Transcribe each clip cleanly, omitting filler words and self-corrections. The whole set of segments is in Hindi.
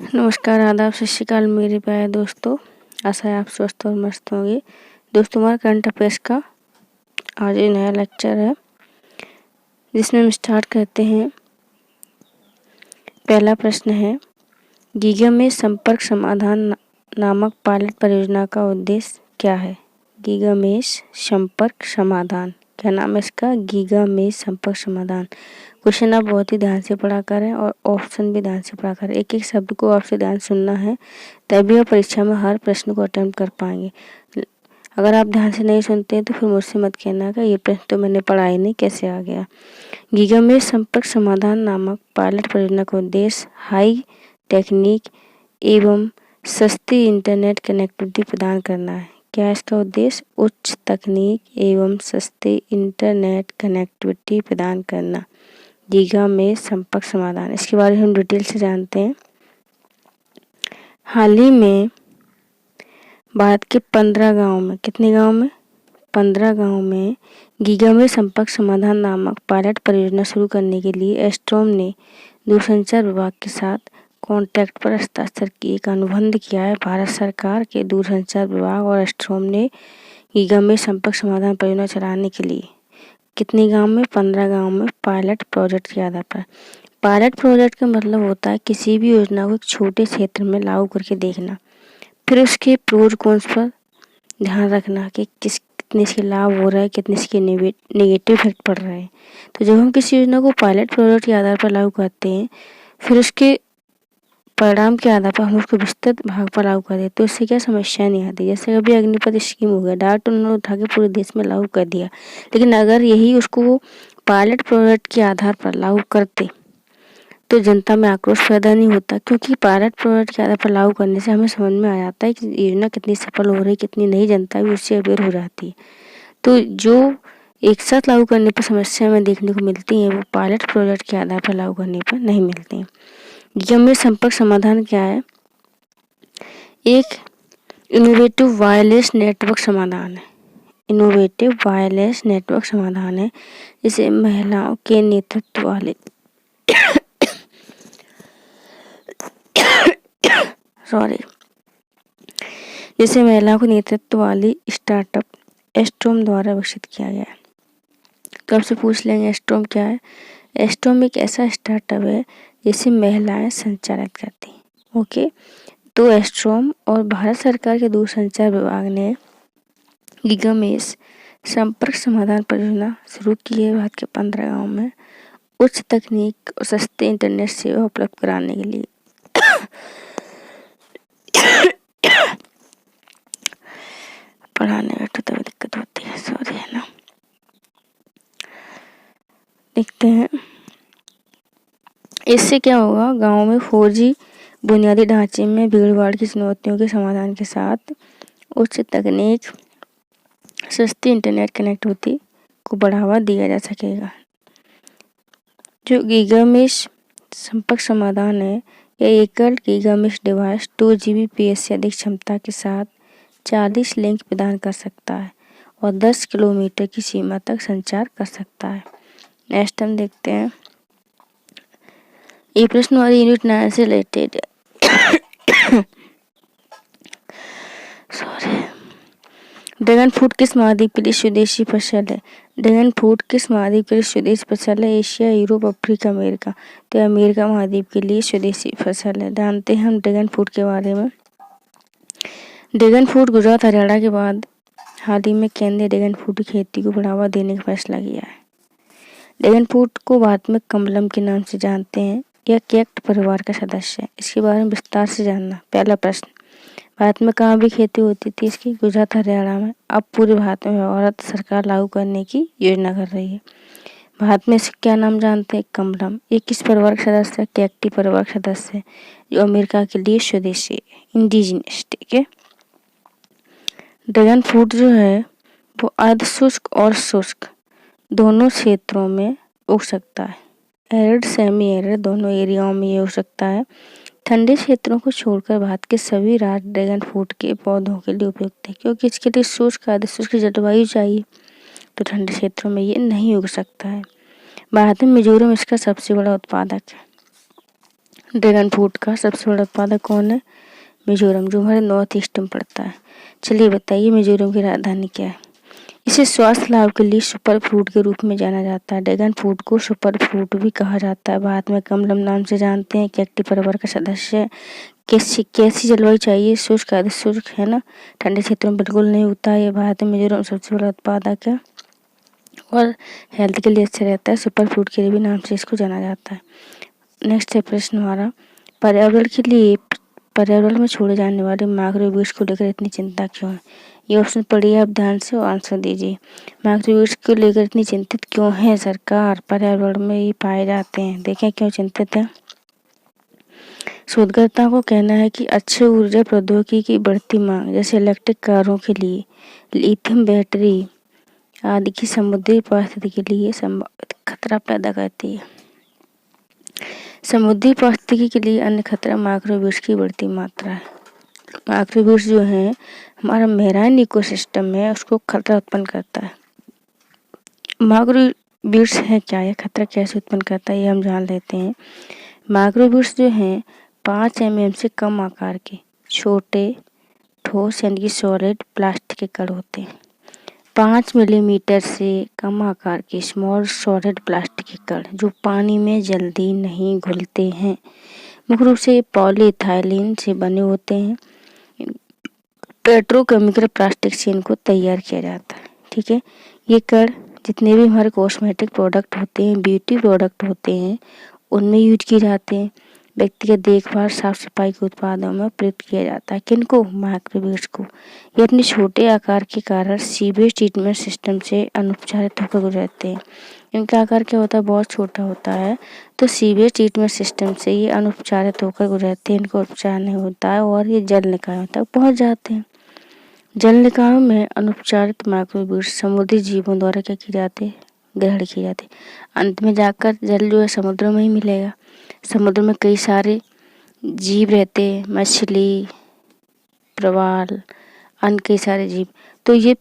नमस्कार, आदाब, सत श्री अकाल मेरे प्यारे दोस्तों। आशा है आप स्वस्थ और मस्त होंगे। दोस्तों, हमारा करंट अफेयर्स का आज एक नया लेक्चर है जिसमें हम स्टार्ट करते हैं। पहला प्रश्न है, गीगा में संपर्क समाधान नामक पायलट परियोजना का उद्देश्य क्या है? गीगा में संपर्क समाधान, क्या नाम है इसका? गीगा में संपर्क समाधान। क्वेश्चन आप बहुत ही ध्यान से पढ़ा करें और ऑप्शन भी ध्यान से पढ़ा करें। एक एक शब्द को आपसे ध्यान सुनना है, तभी आप परीक्षा में हर प्रश्न को अटेम्प्ट कर पाएंगे। अगर आप ध्यान से नहीं सुनते हैं तो फिर मुझसे मत कहना कि ये प्रश्न तो मैंने पढ़ा ही नहीं, कैसे आ गया। गीगा में संपर्क समाधान नामक पायलट परियोजना का उद्देश्य हाई टेक्निक एवं सस्ती इंटरनेट कनेक्टिविटी प्रदान करना है। क्या है इसका उद्देश्य? उच्च तकनीक एवं सस्ती इंटरनेट कनेक्टिविटी प्रदान करना। गीगा में संपर्क समाधान, इसके बारे में हम डिटेल से जानते हैं। हाल ही में भारत के 15 गाँव में, कितने गाँव में? 15 गाँव में गीगा में संपर्क समाधान नामक पायलट परियोजना शुरू करने के लिए एस्ट्रोम ने दूरसंचार विभाग के साथ कॉन्ट्रैक्ट पर हस्ताक्षर किए। एक अनुबंध किया है भारत सरकार के दूरसंचार विभाग और एस्ट्रोम ने गीगा में संपर्क समाधान परियोजना चलाने के लिए। कितने गांव में? 15 गांव में पायलट प्रोजेक्ट के आधार पर। पायलट प्रोजेक्ट का मतलब होता है किसी भी योजना को एक छोटे क्षेत्र में लागू करके देखना, फिर उसके प्रोज कॉन्स पर ध्यान रखना कि कितने इसके लाभ हो रहा है, कितने इसके नेगेटिव इफेक्ट पड़ रहे हैं। तो जब हम किसी योजना को पायलट प्रोजेक्ट के आधार पर लागू करते हैं, फिर उसके परिणाम के आधार पर हम उसको विस्तृत भाग पर लागू कर देते, तो इससे क्या समस्या नहीं आती। जैसे कभी अग्निपथ स्कीम हो गया, डायरेक्ट उन्होंने उठा के पूरे देश में लागू कर दिया, लेकिन अगर यही उसको वो पायलट प्रोजेक्ट के आधार पर लागू करते तो जनता में आक्रोश पैदा नहीं होता, क्योंकि पायलट प्रोजेक्ट के आधार पर लागू करने से हमें समझ में आ जाता है कि योजना कितनी सफल हो रही है, कितनी नहीं, जनता भी उससे अवेयर हो जाती है। तो जो एक साथ लागू करने पर समस्या हमें देखने को मिलती है, वो पायलट प्रोजेक्ट के आधार पर लागू करने पर नहीं मिलती है। गीगा में संपर्क समाधान क्या है? एक इनोवेटिव वायरलेस नेटवर्क समाधान है। इनोवेटिव वायरलेस नेटवर्क समाधान है जिसे महिलाओं के नेतृत्व वाले जिसे महिलाओं के नेतृत्व वाली स्टार्टअप एस्ट्रोम द्वारा विकसित किया गया है। तो आपसे पूछ लेंगे एस्ट्रोम क्या है? एस्ट्रोम एक ऐसा स्टार्टअप है जिसे महिलाएं संचालित करती हैं। ओके, तो एस्ट्रोम और भारत सरकार के दूरसंचार विभाग ने गीगा में संपर्क समाधान परियोजना शुरू की है भारत के 15 गाँव में उच्च तकनीक और सस्ते इंटरनेट सेवा उपलब्ध कराने के लिए। पढ़ाने बैठो तभी दिक्कत होती है, सॉरी, है ना। देखते हैं इससे क्या होगा। गाँव में 4G बुनियादी ढांचे में भीड़-भाड़ की चुनौतियों के समाधान के साथ उच्च तकनीक सस्ती इंटरनेट कनेक्टिविटी को बढ़ावा दिया जा सकेगा। जो गीगा मेश संपर्क समाधान है, यह एकल गीगा मेश डिवाइस 2 Gbps से अधिक क्षमता के साथ 40 लिंक प्रदान कर सकता है और 10 किलोमीटर की सीमा तक संचार कर सकता है। नेक्स्ट हम देखते हैं, ये प्रश्न हमारी यूनिट 9 से रिलेटेड है। सॉरी। ड्रैगन फ्रूट किस महाद्वीप के लिए स्वदेशी फसल है? ड्रैगन फ्रूट किस महाद्वीप के लिए स्वदेशी फसल है? Asia, Europe, Africa, America. तो अमेरिका महाद्वीप के लिए स्वदेशी फसल है। जानते हैं हम ड्रैगन फ्रूट के बारे में। ड्रैगन फ्रूट गुजरात, हरियाणा के बाद हाल ही में केंद्र ड्रैगन फ्रूट की खेती को बढ़ावा देने का फैसला किया है। ड्रैगन फ्रूट को भारत में कमलम के नाम से जानते हैं। यह कैक्ट परिवार का सदस्य है। इसके बारे में विस्तार से जानना। पहला प्रश्न, भारत में कहाँ भी खेती होती थी इसकी? गुजरात, हरियाणा में। अब पूरे भारत में भारत सरकार लागू करने की योजना कर रही है। भारत में इसका क्या नाम जानते हैं? कमलम। ये किस परिवार का सदस्य है? कैक्टी परिवार का सदस्य है, जो अमेरिका के लिए स्वदेशी है, इंडिजिनस। ठीक है। ड्रैगन फ्रूट जो है वो अर्ध शुष्क और शुष्क दोनों क्षेत्रों में उग सकता है। एरिड, सेमी एरिड दोनों एरियाओं में ये हो सकता है। ठंडे क्षेत्रों को छोड़कर भारत के सभी राज्य ड्रैगन फ्रूट के पौधों के लिए उपयुक्त है, क्योंकि इसके लिए शुष्क अर्ध शुष्क जलवायु चाहिए, तो ठंडे क्षेत्रों में ये नहीं उग सकता है। भारत में मिजोरम इसका सबसे बड़ा उत्पादक है। ड्रैगन फ्रूट का सबसे बड़ा उत्पादक कौन है? मिजोरम, जो हमारे नॉर्थ ईस्ट में पड़ता है। चलिए बताइए मिजोरम की राजधानी क्या है? इसे स्वास्थ्य लाभ के लिए सुपर फ्रूट के रूप में जाना जाता है। ड्रैगन फ्रूट को सुपर फ्रूट भी कहा जाता है। भारत में कमलम नाम से जानते हैं। कैक्टी परिवार का सदस्य है। कैसी जलवायु चाहिए? शुष्क, आदि शुष्क है ना, ठंडे क्षेत्रों में बिल्कुल नहीं होता है। ये भारत में मिजोरम सबसे बड़ा उत्पादक है और हेल्थ के लिए अच्छा रहता है। सुपर फ्रूट के लिए भी नाम से इसको जाना जाता है। नेक्स्ट है प्रश्न हमारा, पर्यावरण में छोड़े जाने वाले माइक्रोवेव्स को लेकर इतनी चिंता क्यों है? ये ऑप्शन पढ़िए आप ध्यान से और आंसर दीजिए। माइक्रोवेव्स को लेकर इतनी चिंतित क्यों है सरकार? पर्यावरण में ये पाए जाते हैं, देखें क्यों चिंतित है। शोधकर्ताओं को कहना है कि अक्षय ऊर्जा प्रौद्योगिकी की बढ़ती मांग, जैसे इलेक्ट्रिक कारों के लिए लिथियम बैटरी आदि की समुद्री पारिस्थितिकी के लिए खतरा पैदा करती है। समुद्री पारिस्थितिकी के लिए अन्य खतरा माइक्रोवेव्स की बढ़ती मात्रा है। माइक्रोवेव्स जो है हमारा मेराइन इकोसिस्टम है, उसको खतरा उत्पन्न करता है। माइक्रोवेव्स है क्या, यह खतरा कैसे उत्पन्न करता है ये हम जान लेते हैं। माइक्रोवेव्स जो हैं 5 mm से कम आकार के छोटे ठोस यानी कि सॉलिड प्लास्टिक के कण होते हैं। 5 मिलीमीटर से कम आकार के स्मॉल सॉलिड प्लास्टिक के कण जो पानी में जल्दी नहीं घुलते हैं। मुख्य रूप से पॉलीइथाइलीन से बने होते हैं। पेट्रोकेमिकल प्लास्टिक से इनको तैयार किया जाता है। ठीक है, ये कण जितने भी हमारे कॉस्मेटिक प्रोडक्ट होते हैं, ब्यूटी प्रोडक्ट होते हैं, उनमें यूज किए जाते हैं। व्यक्तिगत देखभाल, साफ सफाई के उत्पादों में प्रयुक्त किया जाता है। किनको? माइक्रोवेव्स को। ये अपने छोटे आकार के कारण सीवेज ट्रीटमेंट सिस्टम से अनुपचारित होकर गुजरते हैं। इनका आकार क्या होता है? बहुत छोटा होता है, तो सीवेज ट्रीटमेंट सिस्टम से ये अनुपचारित होकर गुजरते हैं। इनको उपचार नहीं होता है और ये जल निकायों तक पहुँच जाते हैं। जल निकायों में अनुपचारित माइक्रोवेव्स समुद्री जीवों द्वारा क्या किए जाते हैं? ग्रहण किए जाते हैं। अंत में जाकर जल जो है समुद्र में ही मिलेगा। समुद्र में कई सारे जीव रहते हैं, मछली, प्रवाल, अन्य कई सारे जीव, तो ये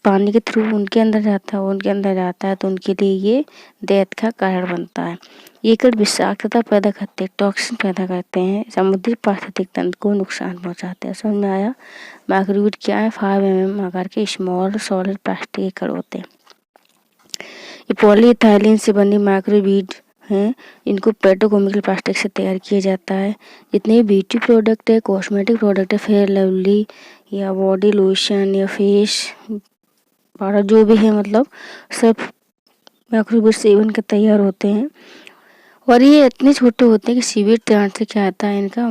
पानी के थ्रू उनके अंदर जाता है तो उनके लिए ये डेथ का कारण बनता है। ये कण विषाक्तता पैदा करते हैं, टॉक्सिन पैदा करते हैं, समुद्री पारिस्थितिक तंत्र को नुकसान पहुंचाते हैं। समझ में आया? माइक्रोवेव क्या है? 5 mm आकार के स्मॉल सॉलिड प्लास्टिक के कण होते हैं। ये पॉलीइथाइलीन से बनी माइक्रोवेव हैं, इनको पेट्रोकेमिकल प्लास्टिक से तैयार किया जाता है। जितने ब्यूटी प्रोडक्ट है, कॉस्मेटिक प्रोडक्ट है, फेयर लवली या बॉडी लोशन या फेस पाउडर जो भी है, मतलब सब माइक्रोवेव से बन के तैयार होते हैं। और ये इतने छोटे होते हैं कि सीवेज प्लांट से क्या आता है, इनका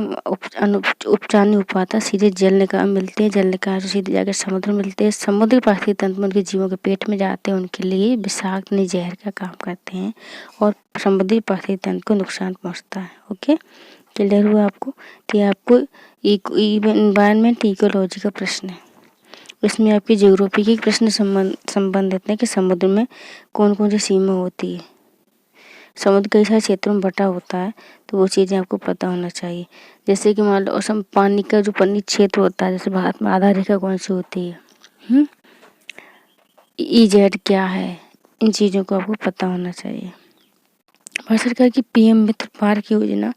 उपचार नहीं हो पाता। सीधे जल निकाय मिलते हैं, जल निकाय से सीधे जाकर समुद्र मिलते हैं। समुद्री पारिस्थितिक तंत्र में उनके जीवों के पेट में जाते हैं, उनके लिए विषाक्त जहर का काम करते हैं और समुद्री पारिस्थितिक तंत्र को नुकसान पहुँचता है। ओके, क्लियर हुआ आपको? तो ये आपको इन्वायरमेंट इकोलॉजी का प्रश्न है। इसमें आपकी ज्योग्राफी के प्रश्न संबंधित है कि समुद्र में कौन कौन सी सीमा होती है। समुद्र कई सारे क्षेत्रों में बटा होता है, तो वो चीज़ें आपको पता होना चाहिए। जैसे कि मान लो पानी का जो पानी क्षेत्र होता है, जैसे भारत में आधा रेखा कौन सी होती है, EZ क्या है, इन चीज़ों को आपको पता होना चाहिए। भारत सरकार की PM मित्र पार्क योजना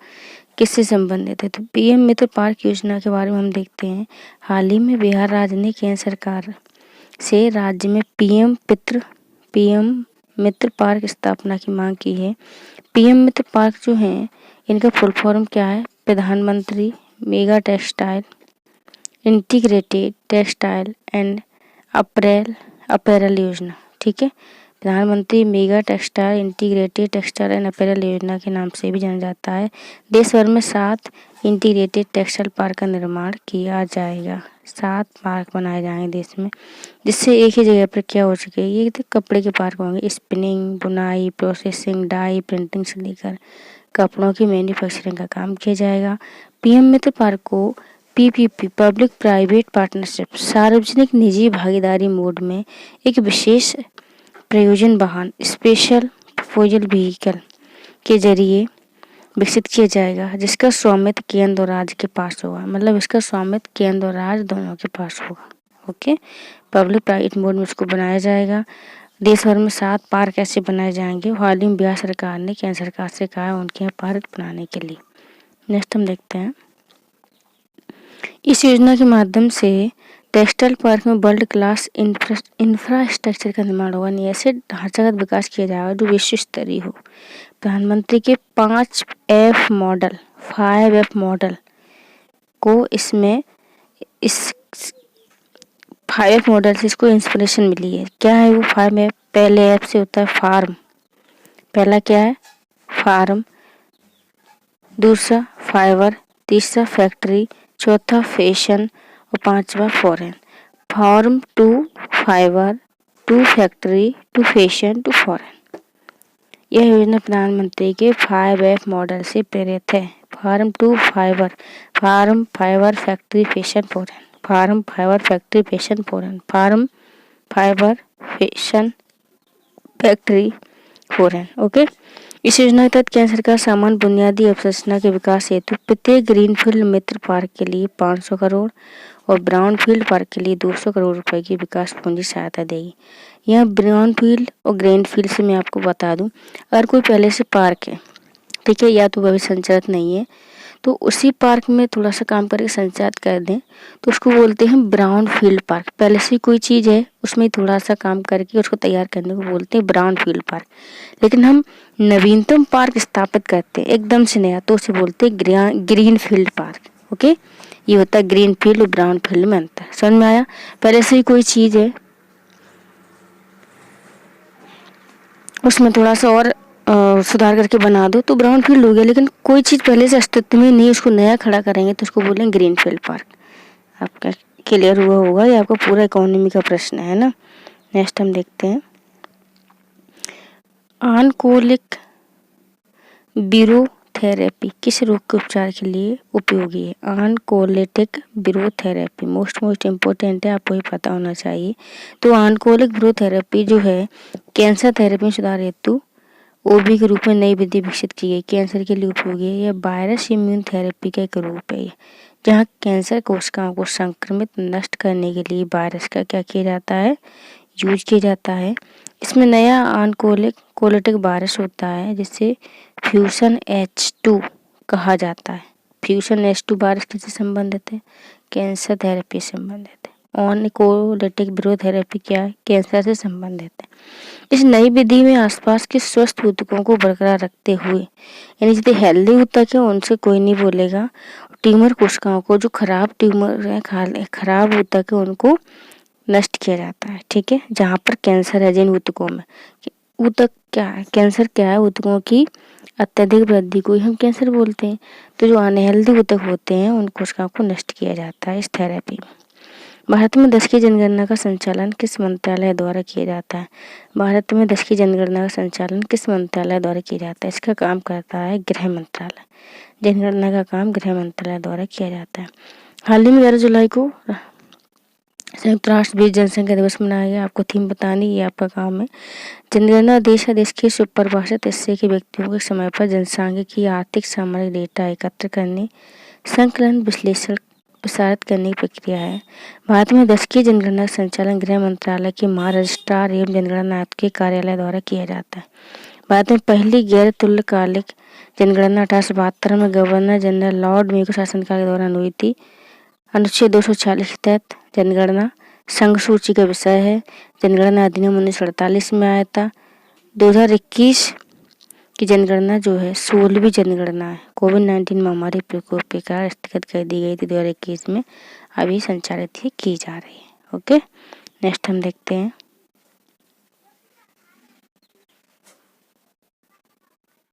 किससे संबंधित है? तो PM मित्र पार्क योजना के बारे में हम देखते हैं। हाल ही में बिहार राज्य ने केंद्र सरकार से राज्य में PM मित्र पार्क स्थापना की मांग की है। PM मित्र पार्क जो हैं, इनका फुल फॉर्म क्या है? प्रधानमंत्री mega textile integrated textile and apparel योजना। ठीक है, प्रधानमंत्री mega textile integrated textile and apparel योजना के नाम से भी जाना जाता है। देश भर में 7 इंटीग्रेटेड टेक्सटाइल पार्क का निर्माण किया जाएगा। 7 पार्क बनाए जाएंगे देश में, जिससे एक ही जगह पर क्या हो सके, ये तो कपड़े के पार्क होंगे। स्पिनिंग, बुनाई, प्रोसेसिंग, डाई प्रिंटिंग से लेकर कपड़ों की मैन्युफैक्चरिंग का काम किया जाएगा। PM मित्र पार्क को PPP पब्लिक प्राइवेट पार्टनरशिप सार्वजनिक निजी भागीदारी मोड में एक विशेष प्रयोजन वाहन स्पेशल प्रपोजल व्हीकल के जरिए विकसित किया जाएगा, जिसका स्वामित्व केंद्र और राज्य के पास होगा। मतलब इसका स्वामित्व केंद्र और राज्य दोनों के पास होगा। ओके, पब्लिक प्राइवेट मोड में इसको बनाया जाएगा। देश भर में 7 पार्क ऐसे बनाए जाएंगे। हाल ही में बिहार सरकार ने केंद्र सरकार से कहा है उनके यहाँ पार्क बनाने के लिए। नेक्स्ट हम देखते हैं, इस योजना के माध्यम से टेक्सटाइल पार्क में वर्ल्ड क्लास इंफ्रास्ट्रक्चर का निर्माण होगा, यानी ऐसे ढांचागत विकास किया जाएगा जो विश्व स्तरीय हो। प्रधानमंत्री के 5F मॉडल को इसमें इस 5F मॉडल से इसको इंस्पिरेशन मिली है। क्या है वो 5F? पहले F से होता है फार्म, पहला क्या है? फार्म, दूसरा फाइबर, तीसरा फैक्ट्री, चौथा फैशन और पांचवा foreign. Farm to fibre to factory to fashion to foreign. यह योजना प्रधानमंत्री के 5F मॉडल से प्रेरित है। Farm to fibre, farm fibre factory fashion foreign, farm fibre factory fashion foreign, farm fibre fashion factory foreign. Okay. इस योजना के तहत केंद्र सरकार सामान्य बुनियादी अवसंरचना के विकास हेतु प्रत्येक ग्रीनफील्ड मित्र पार्क के लिए 500 करोड़ और ब्राउनफील्ड पार्क के लिए 200 करोड़ रुपए की विकास पूंजी सहायता देगी। यहाँ ब्राउनफील्ड और ग्रीनफील्ड से मैं आपको बता दूं, अगर कोई पहले से पार्क है, ठीक है, या तो अभी संचालित नहीं है, तो उसी पार्क में थोड़ा सा काम करके संचालित कर दें तो उसको बोलते हैं ब्राउन फील्ड पार्क। पहले से कोई चीज़ है उसमें थोड़ा सा काम करके उसको तैयार करने को बोलते हैं ब्राउन फील्ड पार्क। लेकिन हम नवीनतम पार्क स्थापित करते हैं एकदम से नया, तो उसे बोलते हैं ग्रीन फील्ड पार्क। ओके, ये होता है ग्रीन फील्ड और ब्राउन फील्ड में अंतर। समझ में आया? पहले से ही कोई चीज़ है उसमें थोड़ा सा और सुधार करके बना दो तो ब्राउन फील्ड हो गया। लेकिन कोई चीज़ पहले से अस्तित्व में नहीं, उसको नया खड़ा करेंगे तो उसको बोलेंगे ग्रीन फील्ड पार्क। आपका क्लियर हुआ होगा, ये आपका पूरा इकोनॉमी का प्रश्न है ना। नेक्स्ट हम देखते हैं, ऑनकोलिक ब्यूरोथेरेपी किस रोग के उपचार के लिए उपयोगी है? ऑनकोलिटिक ब्यूरोथेरेपी मोस्ट इम्पोर्टेंट है, आपको ये पता होना चाहिए। तो ऑनकोलिक ब्यूरोथेरेपी जो है कैंसर थेरेपी में सुधार हेतु ओबी के रूप में नई विधि विकसित की गई, कैंसर के लिए उपयोगी है। यह वायरस इम्यून थेरेपी का एक रूप है, जहाँ कैंसर कोशिकाओं को संक्रमित नष्ट करने के लिए वायरस का क्या किया जाता है? यूज किया जाता है। इसमें नया ऑनकोलिटिक वायरस होता है जिसे फ्यूजन H2 कहा जाता है। फ्यूजन H2 वायरस किससे संबंधित है? कैंसर थेरेपी से संबंधित है। ऑनकोलिटिक ब्यूरोथेरेपी क्या है? कैंसर से संबंधित है। इस नई विधि में आसपास के स्वस्थ ऊतकों को बरकरार रखते हुए, यानी जितने हेल्दी ऊतक है उनसे कोई नहीं बोलेगा, ट्यूमर कोशिकाओं को, जो खराब ट्यूमर है, खराब ऊतक है, उनको नष्ट किया जाता है। ठीक है, जहाँ पर कैंसर है जिन ऊतकों में, ऊतक क्या है? कैंसर क्या है? ऊतकों की अत्यधिक वृद्धि को ही हम कैंसर बोलते हैं। तो जो अनहेल्दी ऊतक होते हैं उन कोशिकाओं को नष्ट किया जाता है इस थेरेपी में। भारत में 10 की जनगणना का संचालन किस मंत्रालय द्वारा किया जाता है? भारत में 10 की जनगणना का संचालन किस मंत्रालय द्वारा किया जाता है? इसका काम करता है गृह मंत्रालय। जनगणना का काम गृह मंत्रालय द्वारा किया जाता है। हाल ही में 11 जुलाई को संयुक्त राष्ट्र बीच जनसंख्या दिवस मनाया गया। आपको थीम बतानी, ये आपका काम है। जनगणना देश के सुपरिभाषित हिस्से के व्यक्तियों के समय पर जनसांख्यिकी आर्थिक सामाजिक डेटा एकत्र करने, संकलन, विश्लेषण, प्रसारित करने की प्रक्रिया है। भारत में 10 की जनगणना का संचालन गृह मंत्रालय के महारजिस्ट्रार एवं जनगणना आयुक्त के कार्यालय द्वारा किया जाता है। भारत में पहली गैर तुल्यकालिक जनगणना 1872 में गवर्नर जनरल लॉर्ड मेयो शासनकाल के दौरान हुई थी। अनुच्छेद 240 के तहत जनगणना संघ सूची का विषय है। जनगणना अधिनियम 1948 में आया था। 2021 की जनगणना जो है 16वीं जनगणना है। कोविड-19 महामारी प्रकोप के कारण स्थगित कर दी गई थी 2021 में, अभी संचालित ही की जा रही है। ओके, नेक्स्ट हम देखते हैं,